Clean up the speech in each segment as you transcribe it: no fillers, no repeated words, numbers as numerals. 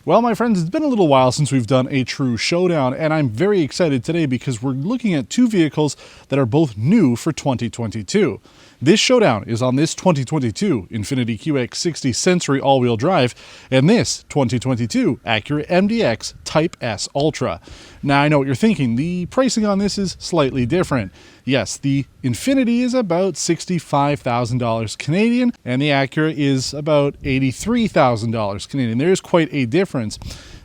Well, my friends, it's been a little while since we've done a true showdown, and I'm very excited today because we're looking at two vehicles that are both new for 2022. This showdown is on this 2022 Infiniti QX60 Sensory all-wheel drive and this 2022 Acura MDX Type S Ultra. Now, I know what you're thinking. The pricing on this is slightly different. Yes, the Infiniti is about $65,000 Canadian, and the Acura is about $83,000 Canadian. There is quite a difference.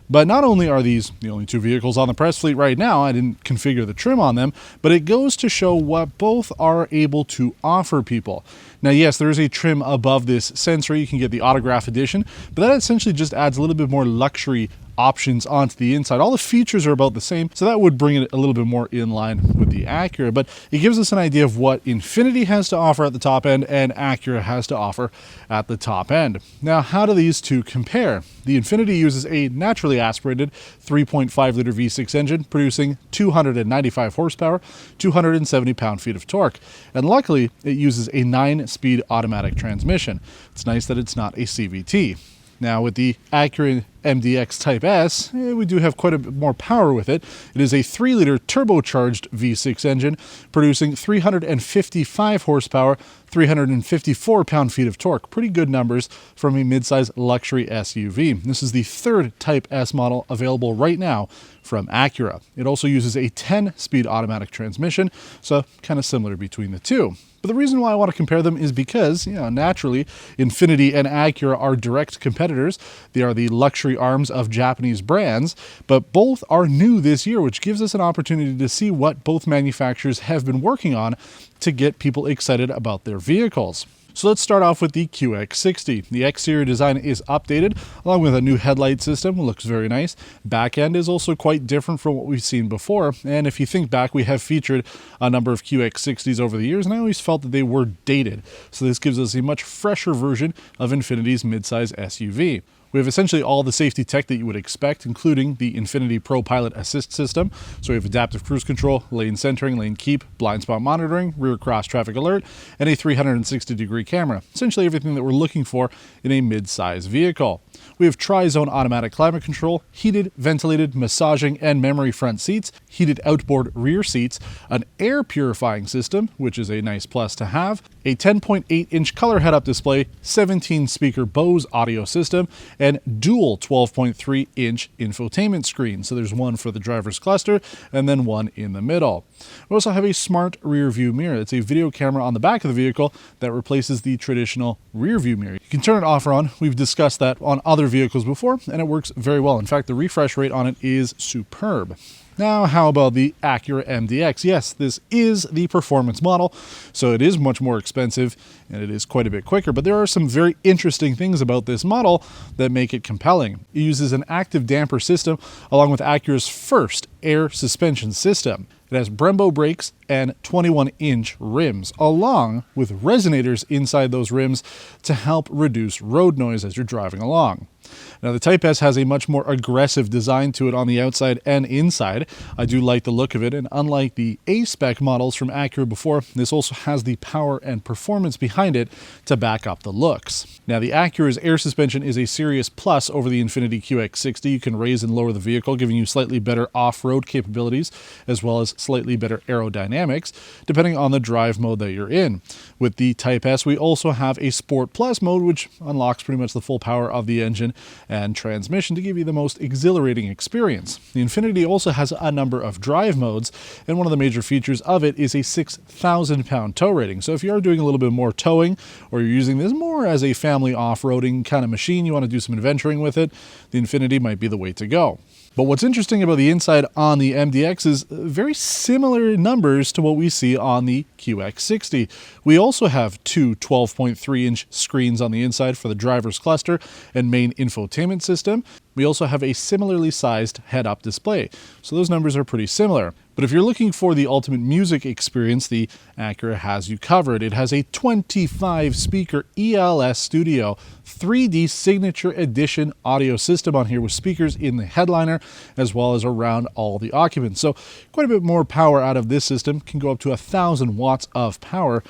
But not only are these the only two vehicles on the press fleet right now, I didn't configure the trim on them, but it goes to show what both are able to offer people. Now, yes, there is a trim above this Sensory. You can get the Autograph Edition, but that essentially just adds a little bit more luxury options onto the inside. All the features are about the same, so that would bring it a little bit more in line with the Acura, but it gives us an idea of what Infiniti has to offer at the top end and Acura has to offer at the top end. Now, how do these two compare? The Infiniti uses a naturally aspirated 3.5-liter V6 engine, producing 295 horsepower, 270 pound-feet of torque, and luckily, it uses a 9-speed automatic transmission. It's nice that it's not a CVT. Now, with the Acura MDX Type S, we do have quite a bit more power with it. It is a 3-liter turbocharged V6 engine, producing 355 horsepower, 354 pound-feet of torque. Pretty good numbers from a midsize luxury SUV. This is the third Type S model available right now from Acura. It also uses a 10-speed automatic transmission, so kind of similar between the two. But the reason why I want to compare them is because, naturally, Infiniti and Acura are direct competitors. They are the luxury arms of Japanese brands, but both are new this year, which gives us an opportunity to see what both manufacturers have been working on to get people excited about their vehicles. So let's start off with the QX60. The exterior design is updated, along with a new headlight system. It looks very nice. Back end is also quite different from what we've seen before. And if you think back, we have featured a number of QX60s over the years, and I always felt that they were dated. So this gives us a much fresher version of Infiniti's midsize SUV. We have essentially all the safety tech that you would expect, including the Infiniti Pro Pilot Assist system. So we have adaptive cruise control, lane centering, lane keep, blind spot monitoring, rear cross traffic alert, and a 360-degree camera. Essentially everything that we're looking for in a mid-size vehicle. We have tri-zone automatic climate control, heated, ventilated, massaging, and memory front seats, heated outboard rear seats, an air purifying system, which is a nice plus to have, a 10.8-inch color head-up display, 17-speaker Bose audio system, and dual 12.3-inch infotainment screen. So there's one for the driver's cluster and then one in the middle. We also have a smart rear view mirror. It's a video camera on the back of the vehicle that replaces the traditional rear view mirror. You can turn it off or on. We've discussed that on other vehicles before, and it works very well. In fact, the refresh rate on it is superb. Now, how about the Acura MDX? Yes, this is the performance model, so it is much more expensive and it is quite a bit quicker, but there are some very interesting things about this model that make it compelling. It uses an active damper system along with Acura's first air suspension system. It has Brembo brakes and 21-inch rims, along with resonators inside those rims to help reduce road noise as you're driving along. Now, the Type S has a much more aggressive design to it on the outside and inside. I do like the look of it, and unlike the A-spec models from Acura before, this also has the power and performance behind it to back up the looks. Now, the Acura's air suspension is a serious plus over the Infiniti QX60. You can raise and lower the vehicle, giving you slightly better off-road capabilities, as well as slightly better aerodynamics, depending on the drive mode that you're in. With the Type S, we also have a Sport Plus mode, which unlocks pretty much the full power of the engine and transmission to give you the most exhilarating experience. The Infiniti also has a number of drive modes, and one of the major features of it is a 6,000-pound tow rating. So if you are doing a little bit more towing, or you're using this more as a family off-roading kind of machine, you want to do some adventuring with it, the Infiniti might be the way to go. But what's interesting about the inside on the MDX is very similar numbers to what we see on the QX60. We also have two 12.3-inch screens on the inside for the driver's cluster and main infotainment system. We also have a similarly sized head-up display, so those numbers are pretty similar. But if you're looking for the ultimate music experience, the Acura has you covered. It has a 25-speaker ELS Studio 3D Signature Edition audio system on here with speakers in the headliner as well as around all the occupants. So quite a bit more power out of this system, can go up to 1,000 watts of power.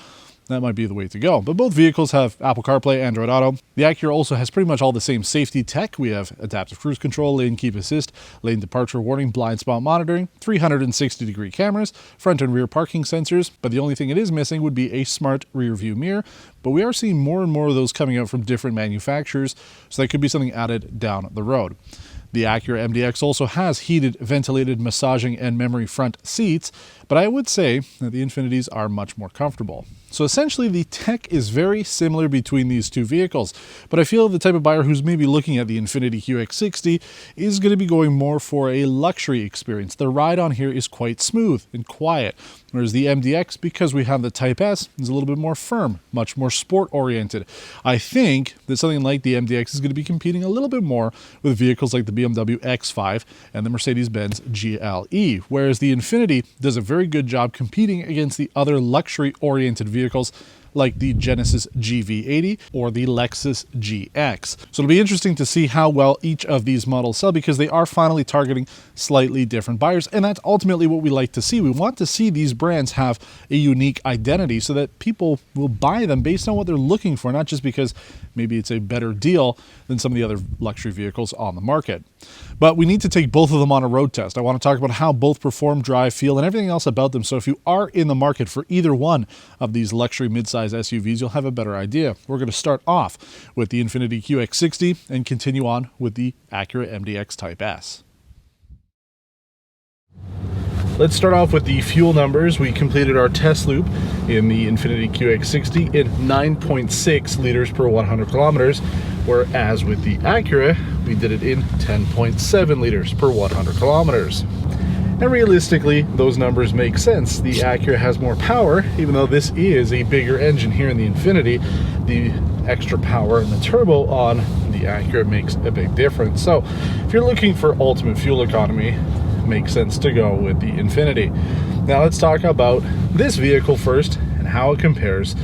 that might be the way to go. But both vehicles have Apple CarPlay, Android Auto. The Acura also has pretty much all the same safety tech. We have adaptive cruise control, lane keep assist, lane departure warning, blind spot monitoring, 360-degree cameras, front and rear parking sensors, but the only thing it is missing would be a smart rear view mirror. But we are seeing more and more of those coming out from different manufacturers, so that could be something added down the road. The Acura MDX also has heated, ventilated, massaging, and memory front seats, but I would say that the Infinitis are much more comfortable. So essentially, the tech is very similar between these two vehicles, but I feel the type of buyer who's maybe looking at the Infiniti QX60 is going to be going more for a luxury experience. The ride on here is quite smooth and quiet, whereas the MDX, because we have the Type S, is a little bit more firm, much more sport-oriented. I think that something like the MDX is going to be competing a little bit more with vehicles like the BMW X5 and the Mercedes-Benz GLE, whereas the Infiniti does a very good job competing against the other luxury-oriented vehicles like the Genesis GV80 or the Lexus GX. So it'll be interesting to see how well each of these models sell, because they are finally targeting slightly different buyers, and that's ultimately what we like to see. We want to see these brands have a unique identity so that people will buy them based on what they're looking for, not just because maybe it's a better deal than some of the other luxury vehicles on the market. But we need to take both of them on a road test. I want to talk about how both perform, drive, feel, and everything else about them. So if you are in the market for either one of these luxury midsize SUVs, you'll have a better idea. We're going to start off with the Infiniti QX60 and continue on with the Acura MDX Type S. Let's start off with the fuel numbers. We completed our test loop in the Infiniti QX60 in 9.6 liters per 100 kilometers, whereas with the Acura, we did it in 10.7 liters per 100 kilometers. And realistically, those numbers make sense. The Acura has more power, even though this is a bigger engine here in the Infiniti. The extra power and the turbo on the Acura makes a big difference. So if you're looking for ultimate fuel economy, makes sense to go with the Infiniti. Now let's talk about this vehicle first and how it compares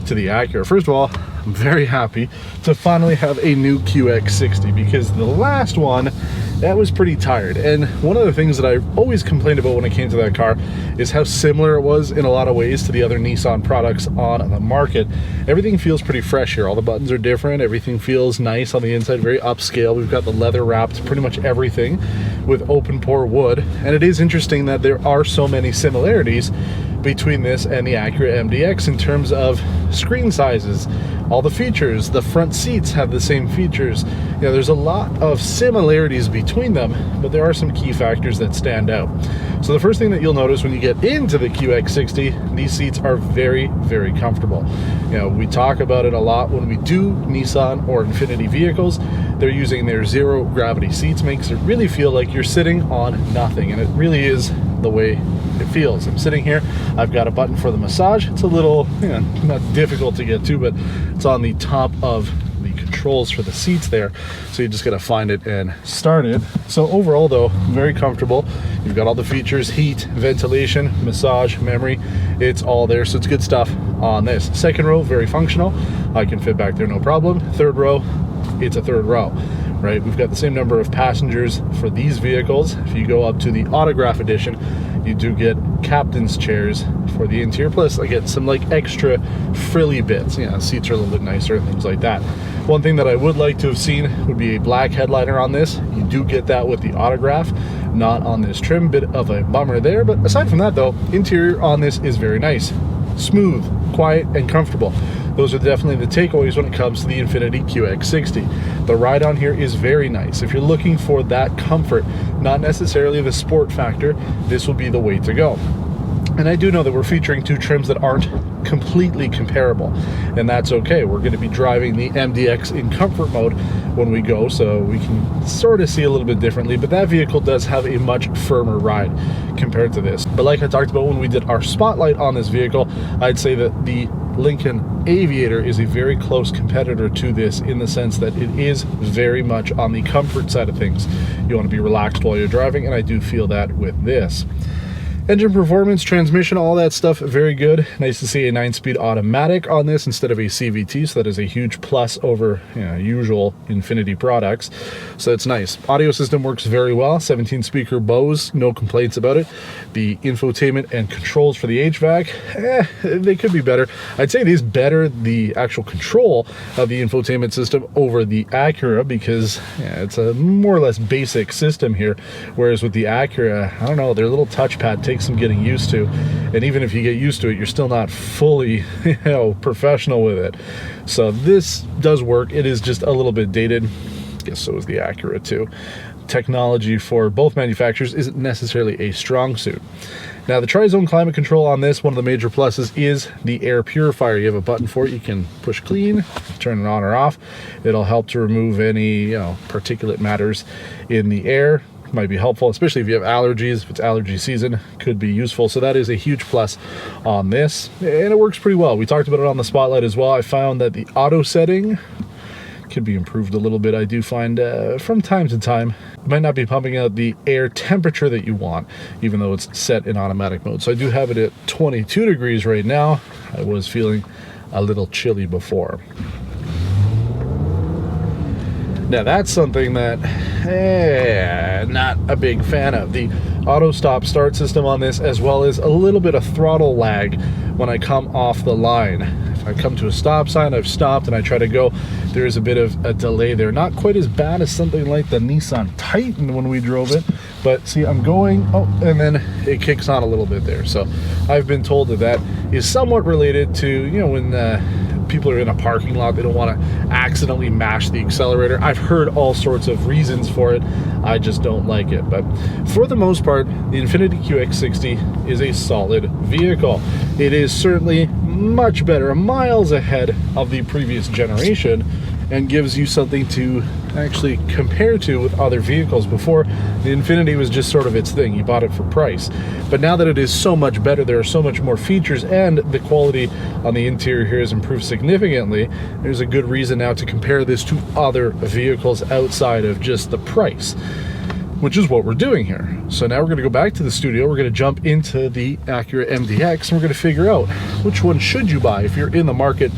to the Acura. First of all, I'm very happy to finally have a new QX60, because the last one, that was pretty tired. And one of the things that I always complained about when it came to that car is how similar it was in a lot of ways to the other Nissan products on the market. Everything feels pretty fresh here. All the buttons are different. Everything feels nice on the inside, very upscale. We've got the leather wrapped pretty much everything with open pore wood. And it is interesting that there are so many similarities between this and the Acura MDX in terms of screen sizes, all the features. The front seats have the same features. You know, there's a lot of similarities between them, but there are some key factors that stand out. So the first thing that you'll notice when you get into the QX60, these seats are very, very comfortable. You know, we talk about it a lot when we do Nissan or Infiniti vehicles. They're using their zero gravity seats, makes it really feel like you're sitting on nothing, and it really is the way it feels. I'm sitting here, I've got a button for the massage. It's a little, not difficult to get to, but it's on the top of the controls for the seats there, so you just gotta find it and start it. So overall though, very comfortable. You've got all the features: heat, ventilation, massage, memory. It's all there, so it's good stuff on this. Second row, very functional. I can fit back there no problem. Third row, it's a third row, right? We've got the same number of passengers for these vehicles. If you go up to the Autograph Edition, you do get captain's chairs for the interior, plus I get some like extra frilly bits. You know, seats are a little bit nicer and things like that. One thing that I would like to have seen would be a black headliner on this. You do get that with the Autograph, not on this trim. Bit of a bummer there, but aside from that though, interior on this is very nice. Smooth, quiet, and comfortable. Those are definitely the takeaways when it comes to the Infiniti QX60. The ride on here is very nice. If you're looking for that comfort, not necessarily the sport factor, this will be the way to go. And I do know that we're featuring two trims that aren't completely comparable, and that's okay. We're going to be driving the MDX in comfort mode when we go, so we can sort of see a little bit differently, but that vehicle does have a much firmer ride compared to this. But like I talked about when we did our spotlight on this vehicle, I'd say that the Lincoln Aviator is a very close competitor to this, in the sense that it is very much on the comfort side of things. You want to be relaxed while you're driving, and I do feel that with this. Engine performance, transmission, all that stuff, very good. Nice to see a 9-speed automatic on this instead of a CVT, so that is a huge plus over usual Infiniti products. So that's nice. Audio system works very well. 17-speaker Bose, no complaints about it. The infotainment and controls for the HVAC, they could be better. I'd say it is better, the actual control of the infotainment system over the Acura, because it's a more or less basic system here, whereas with the Acura, I don't know, their little touchpad takes some getting used to, and even if you get used to it, you're still not fully professional with it. So this does work. It is just a little bit dated. I guess so is the Acura too. Technology for both manufacturers isn't necessarily a strong suit. Now, the tri-zone climate control on this, one of the major pluses is the air purifier. You have a button for it. You can push clean, turn it on or off. It'll help to remove any particulate matters in the air. Might be helpful, especially if you have allergies. If it's allergy season, could be useful. So that is a huge plus on this, and it works pretty well. We talked about it on the Spotlight as well. I found that the auto setting could be improved a little bit. I do find from time to time it might not be pumping out the air temperature that you want, even though it's set in automatic mode. So I do have it at 22 degrees right now. I was feeling a little chilly before. Now that's something that not a big fan of. The auto stop start system on this, as well as a little bit of throttle lag when I come off the line. If I come to a stop sign, I've stopped and I try to go, there is a bit of a delay there. Not quite as bad as something like the Nissan Titan when we drove it, but see, I'm going, and then it kicks on a little bit there. So I've been told that that is somewhat related to, when people are in a parking lot, they don't want to accidentally mash the accelerator. I've heard all sorts of reasons for it. I just don't like it. But for the most part, the Infiniti QX60 is a solid vehicle. It is certainly much better, miles ahead of the previous generation, and gives you something to actually compare to with other vehicles. Before, the Infiniti was just sort of its thing. You bought it for price. But now that it is so much better, there are so much more features, and the quality on the interior here has improved significantly, there's a good reason now to compare this to other vehicles outside of just the price, which is what we're doing here. So now we're going to go back to the studio, we're going to jump into the Acura MDX, and we're going to figure out which one should you buy if you're in the market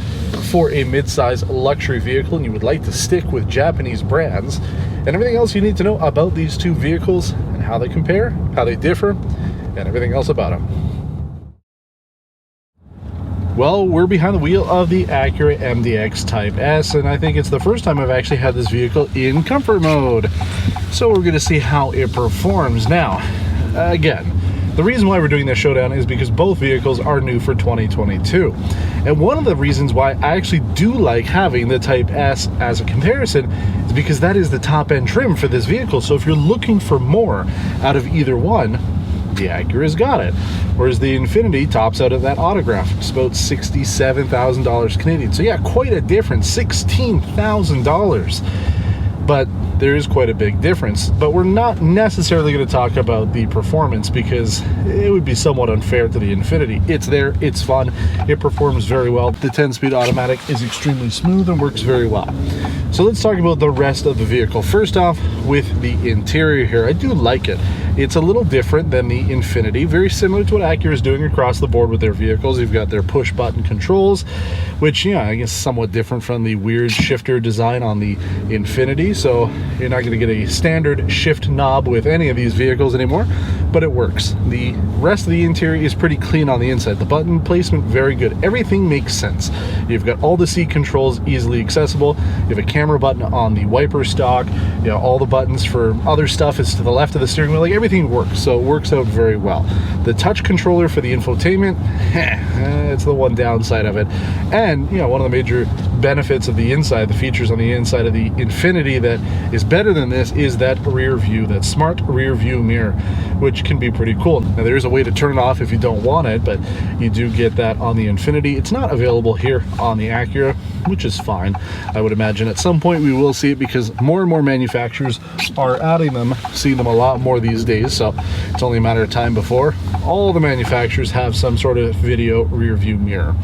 for a mid-size luxury vehicle and you would like to stick with Japanese brands, and everything else you need to know about these two vehicles and how they compare, how they differ, and everything else about them. Well, we're behind the wheel of the Acura MDX Type S, and I think it's the first time I've actually had this vehicle in comfort mode. So we're going to see how it performs. Now, again, the reason why we're doing this showdown is because both vehicles are new for 2022. And one of the reasons why I actually do like having the Type S as a comparison is because that is the top end trim for this vehicle. So if you're looking for more out of either one, the Acura's got it. Whereas the Infiniti tops out at that autograph. It's about $67,000 Canadian. So yeah, quite a difference, $16,000. But there is quite a big difference. But we're not necessarily going to talk about the performance because it would be somewhat unfair to the Infiniti. It's there, it's fun, it performs very well. The 10-speed automatic is extremely smooth and works very well. So let's talk about the rest of the vehicle. First off, with the interior here, I do like it. It's a little different than the Infiniti, very similar to what Acura is doing across the board with their vehicles. You've got their push button controls, which, I guess somewhat different from the weird shifter design on the Infiniti. So you're not going to get a standard shift knob with any of these vehicles anymore, but it works. The rest of the interior is pretty clean on the inside. The button placement, very good. Everything makes sense. You've got all the seat controls easily accessible. You have a camera button on the wiper stock. All the buttons for other stuff is to the left of the steering wheel. Like, everything works, so it works out very well. The touch controller for the infotainment, it's the one downside of it. And one of the major benefits of the inside, the features on the inside of the Infiniti that is better than this, is that rear view, that smart rear view mirror, which can be pretty cool. Now, there is a way to turn it off if you don't want it, but you do get that on the Infiniti. It's not available here on the Acura, which is fine. I would imagine at some point we will see it because more and more manufacturers are adding them, seeing them a lot more these days, so it's only a matter of time before all the manufacturers have some sort of video rear view mirror.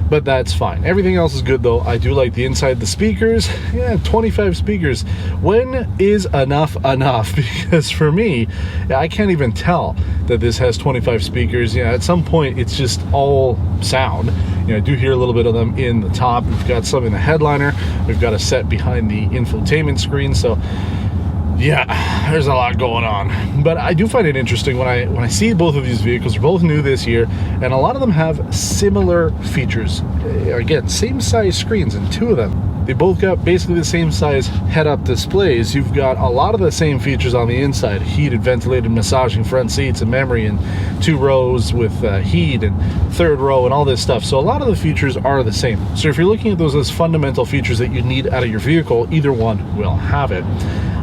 but that's fine. Everything else is good though. I do like the inside, the speakers. Yeah, 25 speakers. When is enough enough? Because for me, I can't even tell that this has 25 speakers. Yeah, at some point it's just all sound. You know, I do hear a little bit of them in the top. We've got some in the headliner. We've got a set behind the infotainment screen. So yeah, there's a lot going on. But I do find it interesting when I see both of these vehicles. They're both new this year, and a lot of them have similar features. Again, same size screens in two of them. They both got basically the same size head-up displays. You've got a lot of the same features on the inside: heated, ventilated, massaging front seats, and memory, and 2 rows with heat, and 3rd row, and all this stuff. So a lot of the features are the same. So if you're looking at those as fundamental features that you need out of your vehicle, either one will have it.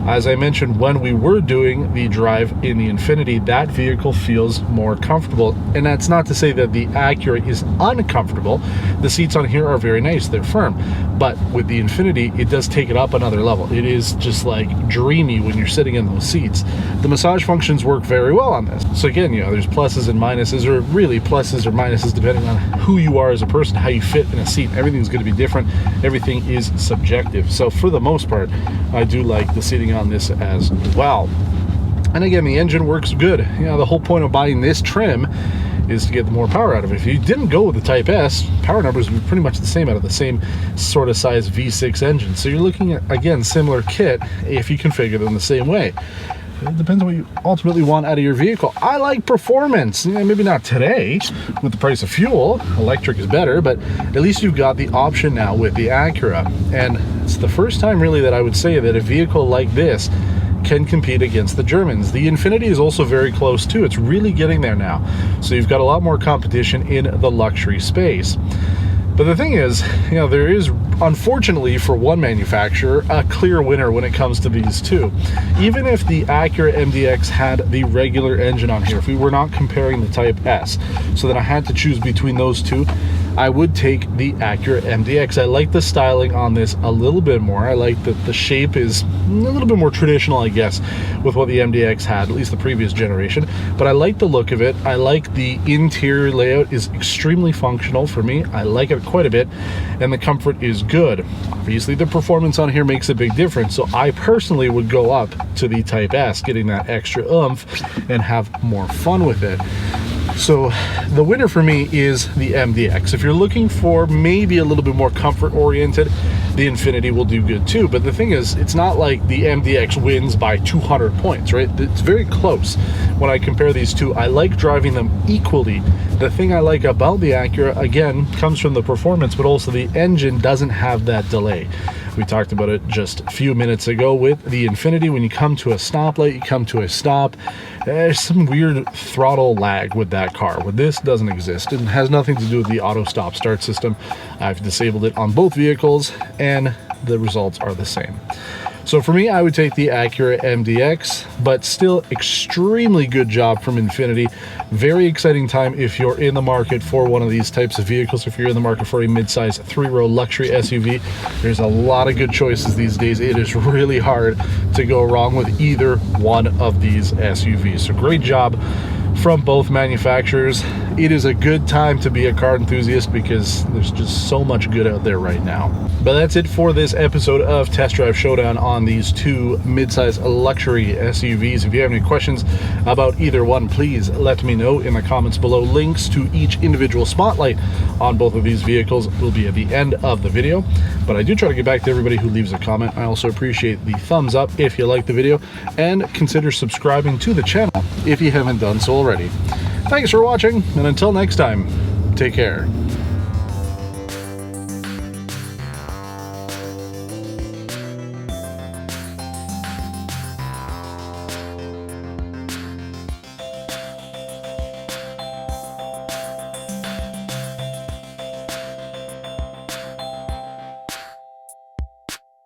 As I mentioned, when we were doing the drive in the Infiniti, that vehicle feels more comfortable. And that's not to say that the Acura is uncomfortable. The seats on here are very nice, they're firm. But with the Infiniti, it does take it up another level. It is just like dreamy when you're sitting in those seats. The massage functions work very well on this. So again, you know, there's pluses and minuses, or really pluses or minuses depending on who you are as a person, how you fit in a seat. Everything's going to be different. Everything is subjective. So for the most part, I do like the seating on this as well. And again, the engine works good. You know, the whole point of buying this trim is to get more power out of it. If you didn't go with the Type S, power numbers would be pretty much the same out of the same sort of size V6 engine. So you're looking at, again, similar kit if you configure them the same way. It depends on what you ultimately want out of your vehicle. I like performance. Yeah, maybe not today with the price of fuel. Electric is better, but at least you've got the option now with the Acura. And it's the first time really that I would say that a vehicle like this can compete against the Germans. The Infiniti is also very close too. It's really getting there now. So you've got a lot more competition in the luxury space. But the thing is, you know, there is, unfortunately for one manufacturer, a clear winner when it comes to these two. Even if the Acura MDX had the regular engine on here, if we were not comparing the Type S, so that I had to choose between those two, I would take the Acura MDX. I like the styling on this a little bit more. I like that the shape is a little bit more traditional, I guess, with what the MDX had, at least the previous generation. But I like the look of it. I like the interior layout is extremely functional for me. I like it quite a bit, and the comfort is good. Obviously, the performance on here makes a big difference, so I personally would go up to the Type S, getting that extra oomph and have more fun with it. So the winner for me is the MDX. If you're looking for maybe a little bit more comfort oriented, the Infiniti will do good too. But the thing is, it's not like the MDX wins by 200 points, right? It's very close. When I compare these two, I like driving them equally. The thing I like about the Acura, again, comes from the performance, but also the engine doesn't have that delay. We talked about it just a few minutes ago with the Infiniti. When you come to a stoplight, you come to a stop, there's some weird throttle lag with that car. With this, doesn't exist. It has nothing to do with the auto stop start system. I've disabled it on both vehicles, and the results are the same. So for me, I would take the Acura MDX, but still extremely good job from Infiniti. Very exciting time if you're in the market for one of these types of vehicles. If you're in the market for a midsize 3-row luxury SUV, there's a lot of good choices these days. It is really hard to go wrong with either one of these SUVs. So great job from both manufacturers. It is a good time to be a car enthusiast because there's just so much good out there right now. But that's it for this episode of Test Drive Showdown on these two midsize luxury SUVs. If you have any questions about either one, please let me know in the comments below. Links to each individual spotlight on both of these vehicles will be at the end of the video. But I do try to get back to everybody who leaves a comment. I also appreciate the thumbs up if you like the video, and consider subscribing to the channel if you haven't done so already. Thanks for watching, and until next time, take care.